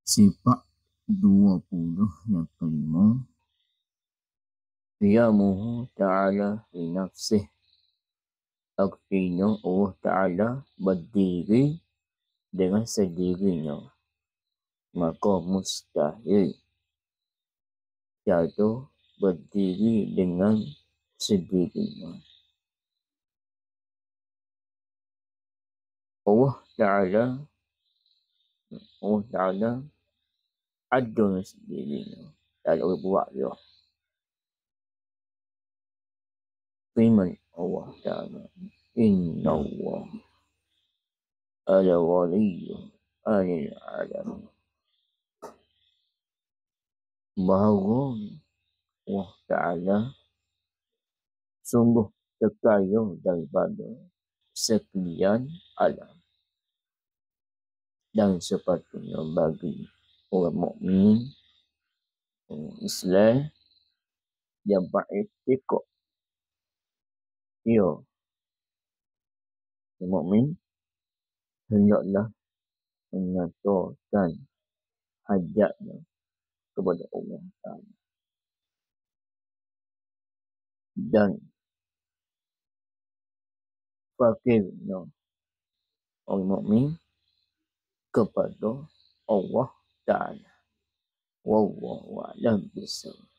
Sifat 20 yang kelima. Qiyamuhu ta'ala fi nafsih. Artinya Allah Ta'ala berdiri dengan sendirinya. Maka mustahil jatuh berdiri dengan sendirinya. Allah Ta'ala ada sendirinya. Tak boleh buat dia. Firman Allah Ta'ala, Inna Allah ala waliyyu anil alamin. Bahawa Allah Ta'ala sungguh terkaya daripada sekalian alam. Dan sepatutnya bagi orang mukmin, orang Islam yang beriktikad ia orang mukmin hendaklah menyatakan hajatnya kepada Allah Ta'ala dan fakirnya orang mukmin kepada Allah Ta'ala. Wallahu a'lam bishawab.